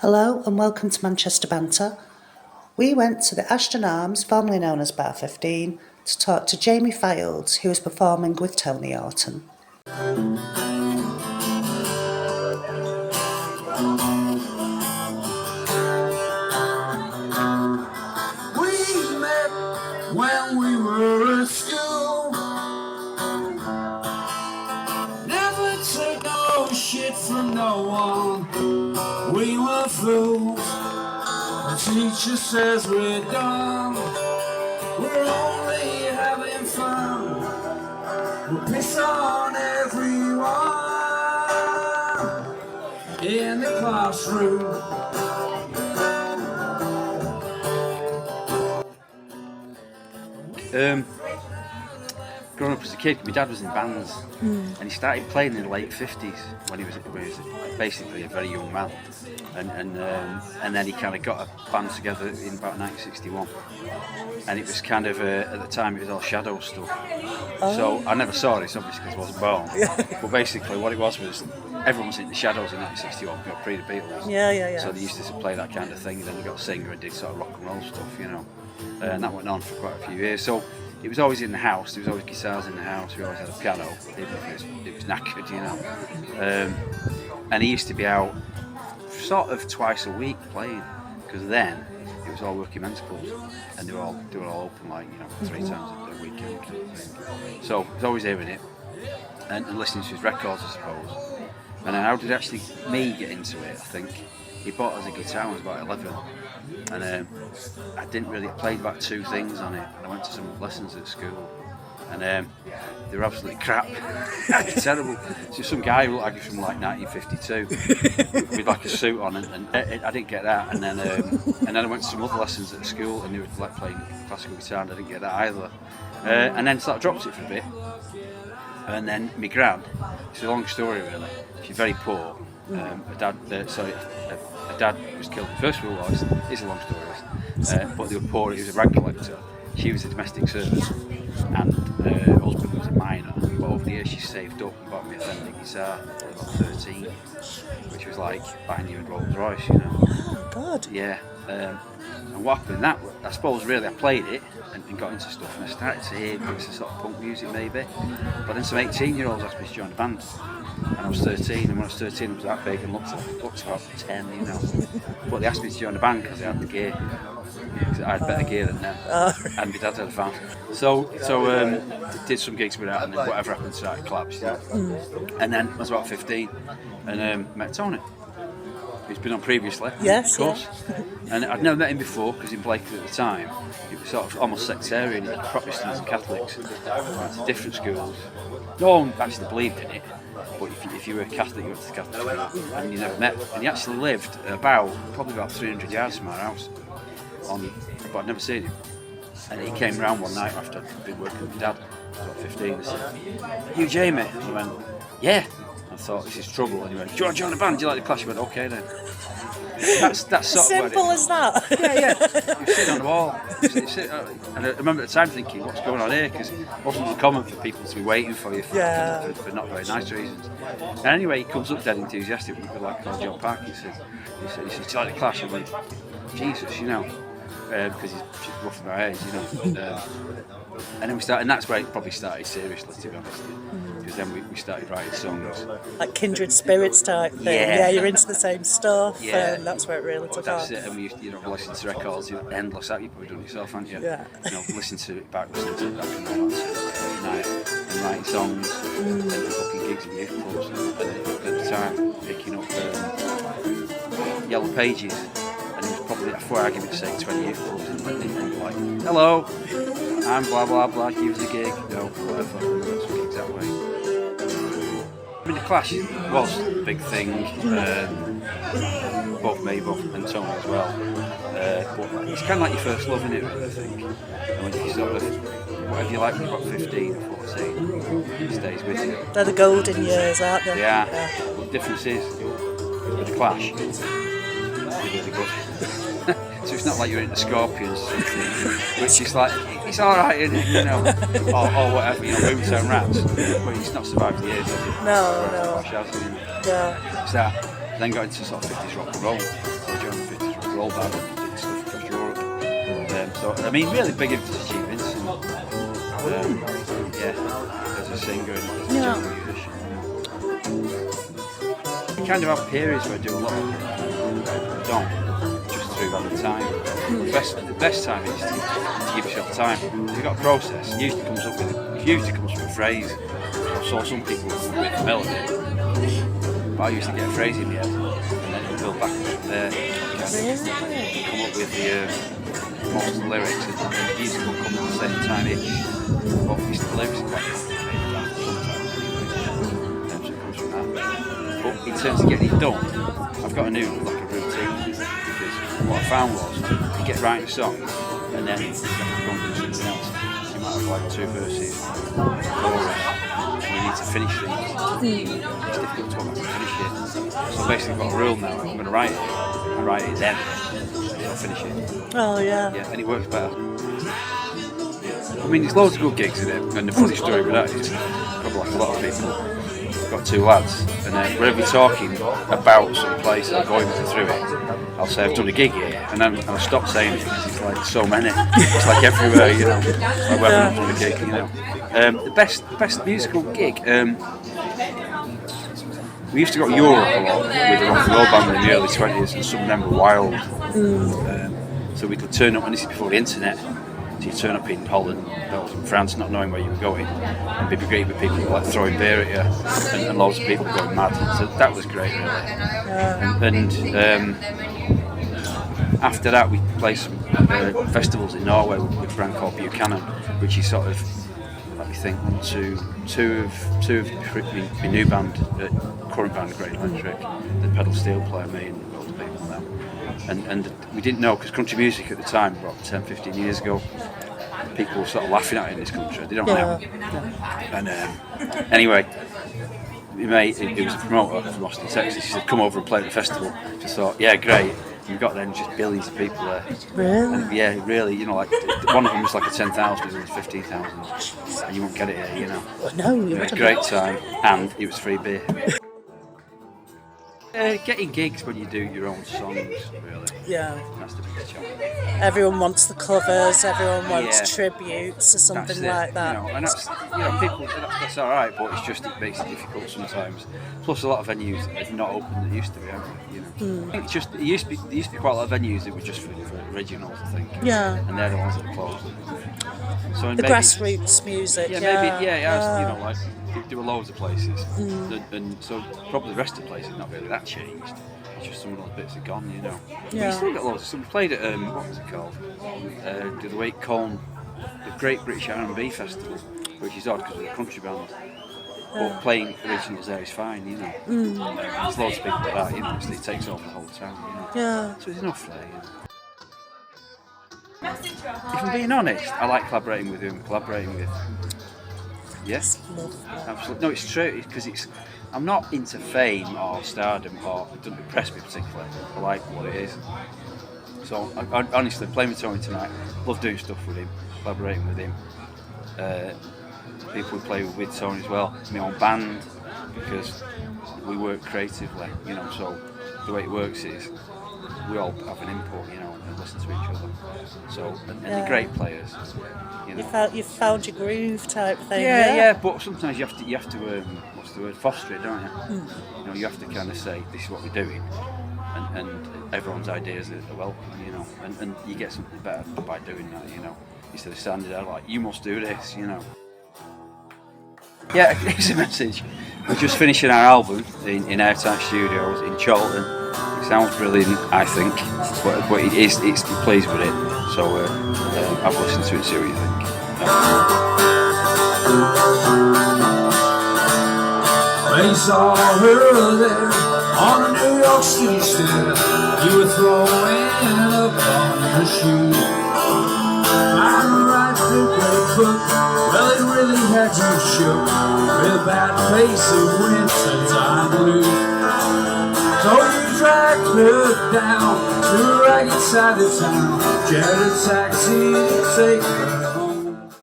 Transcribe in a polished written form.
Hello and welcome to Manchester Banter. We went to the Ashton Arms, formerly known as Bar 15, to talk to Jamie Fildes, who was performing with Tony Horton. We met when we were at school. Never took no shit from no one. We were fools. The teacher says we're dumb. We're only having fun. We piss on everyone in the classroom. Growing up as a kid, my dad was in bands, and he started playing in the late 50s when he was basically a very young man, and then he kind of got a band together in about 1961, and it was kind of at the time it was all Shadow stuff. So I never saw this obviously because I wasn't born. But basically what it was everyone was in the Shadows in 1961, pre the Beatles. Yeah. So they used to play that kind of thing. Then they got a singer and did sort of rock and roll stuff, and that went on for quite a few years. So it was always in the house. There was always guitars in the house. We always had a piano, even if it was knackered, And he used to be out sort of twice a week playing, because then it was all working men's clubs, and they were all open 3 times a weekend kind of thing. So I was always hearing it and listening to his records, I suppose. And then how did actually me get into it? I think he bought us a guitar when I was about 11. And I played about 2 things on it, and I went to some lessons at school, and they were absolutely crap. Terrible. So some guy who looked like he was from 1952 with a suit on, and I didn't get that. And then I went to some other lessons at school, and they were playing classical guitar, and I didn't get that either. And then sort of dropped it for a bit, and then my gran. It's a long story really. She's very poor. Her dad was killed in the First World War. It's a long story, but they were poor. He was a rag collector. She was a domestic servant, and her husband was a miner. But over the years, she saved up and bought me a Fender guitar when I was about 13, which was like buying you a Rolls Royce, Oh, God. Yeah. And what happened? That I suppose really I played it and got into stuff, and I started to hear bits of sort of punk music maybe. But then some 18-year-olds asked me to join a band. And I was 13, and when I was 13 I was that big and looked about 10, But they asked me to join the band because they had the gear. I had better gear than them, and my dad had a van. So did some gigs with that, and then whatever happened started collapsed. And then I was about 15, and met Tony, who's been on previously. Yes, of course. And I'd never met him before because in Blakely at the time it was sort of almost sectarian. You had Protestants and Catholics, went to different schools. No one actually believed in it. But if you were a Catholic, you went to the Catholic school, and you never met. And he actually lived probably about 300 yards from our house, but I'd never seen him. And he came round one night after I'd been working with my dad. I was about 15. And said, "You Jamie?" And I went, "Yeah." I thought, this is trouble. And he went, "Do you want to join the band? Do you like the Clash?" I went, "Okay then." That's sort As simple as that. Yeah. You sit on the wall. And I remember at the time thinking, what's going on here? Because it wasn't uncommon for people to be waiting for you for not very nice reasons. And anyway, he comes up dead enthusiastic. We were like called John Park. He said, "Do you like the Clash?" I went, "Jesus, because he's roughly my age, And then we started, and that's where it probably started seriously, to be honest. Because then we started writing songs. Like kindred spirits type thing. Yeah, you're into the same stuff, and that's where it really took off. That's it, and we listen to records, endless that. You've probably done it yourself, haven't you? Yeah. Listen to it back, listen to it back and all that night, and writing songs, and booking gigs in youth clubs, and at the time, picking up Yellow Pages. And it was probably a 4-argument to say 20 youth clubs, and like, "Hello, I'm blah blah blah, give us a gig," whatever, some gigs that way. I mean, the Clash was a big thing, both me, and Tony as well. But it's kind of like your first love, isn't it, really, I think? And when you sort of, whatever you like when you're about 15 or 14, it stays with you. They're the golden years, aren't they? Yeah. But the difference is, with the Clash, they're really good. So it's not like you're into Scorpions, which is like, it's alright, isn't it? Or whatever, Boomtown Rats. But it's not survived the years, has it? No. Yeah. It's that. Then got into sort of 50s rock and roll. joined the 50s rock and roll band and did stuff across Europe. So I mean, really big into achievements. And, as a singer and as a jungle musician. You kind of have periods where I do a lot of it. I don't, just through other time. The best time is to give yourself time. If you've got a process, it usually comes from a phrase. I saw some people with a melody, but I used to get a phrase in my head and then build backwards from there. Come up with most of the lyrics, and the music will come at the same time each. But the lyrics are quite complicated sometimes. So it comes from that. But in terms of getting it done, I've got a new routine, because what I found was you get writing a song and then you have to go and do something else. You might have like 2 verses, chorus, and you need to finish things. It's difficult to finish it. So basically I've got a rule now. I'm going to write it. I write it then. I'll finish it. Oh yeah. Yeah, and it works better. I mean, there's loads of good gigs in it, and the funny story with that is, probably like a lot of people, I've got 2 lads, and whenever we're talking about some place or going through it, I'll say I've done a gig here, and then I'll stop saying it because it's like so many. It's like everywhere, you know. Like whether I've done a gig, you know. The best musical gig. We used to go to Europe a lot with a rock and roll band in the early 20s, and some of them were wild. So we could turn up, and this is before the internet. So you turn up in Holland, or in France, not knowing where you were going, and be great with people like throwing beer at you, and loads of people going mad. So that was great, really. And after that, we played some festivals in Norway with a band called Buchanan, which is sort of, let me think, two of my new band, current band, Great Electric, the pedal steel player, me and loads of people now. And we didn't know, because country music at the time, about 10-15 years ago, people were sort of laughing at it in this country. They don't know. And anyway, my mate, he was a promoter from Austin, Texas. He said, "Come over and play at the festival." Just thought, yeah, great. We got then just billions of people there. Really? And yeah, really. You know, like one of them was like a 10,000, it was 15,000, and you won't get it here, you know. No, you It was a great time, and it was free beer. Getting gigs when you do your own songs, really. Yeah. That's the biggest challenge. Everyone wants the covers. Everyone wants tributes or something like that. You know, and that's, people. That's all right, but it makes it difficult sometimes. Plus, a lot of venues are not open that used to be. I think it's just there used to be quite a lot of venues that were just for originals, I think. Yeah. And they're the ones that are closed. So The grassroots music. Yeah, maybe. Yeah, it has. You know, like there were loads of places, and so probably the rest of the places not really that changed. It's just some of those bits are gone, you know. Yeah. We still got loads. So we played at what was it called? The other week, Colne, the Great British R&B Festival, which is odd because we're a country band. But playing originals there is fine, you know. There's loads of people like that, you know. So it takes over the whole town, you know. Yeah. So there's enough there, you know. If I'm being honest, I like collaborating with who I'm collaborating with. Yes, absolutely. No, it's true, because I'm not into fame or stardom, or it doesn't impress me particularly. I like what it is. So I honestly, playing with Tony tonight, love doing stuff with him, collaborating with him. People we play with Tony as well. My own band, because we work creatively, you know. So the way it works is we all have an input, you know, and listen to each other. So and they're great players. You know. You found your groove type thing. Yeah. But sometimes you have to what's the word? Foster it, don't you? You know, you have to kind of say, this is what we're doing, and everyone's ideas are welcome, you know, and you get something better by doing that, you know, instead of standing there like, you must do this, you know. Yeah, here's a message. We're just finishing our album in Airtight Studios in Charlton. It sounds brilliant, I think, but it's pleased with it. So I've listened to it, see what you think. They saw her there on a New York street stair. You were throwing up on your shoe. I'm right foot barefoot. Well, it really had you shook. With a bad face of winter time blue. So you dragged her down to a ragged side of town. Jet a taxi to take her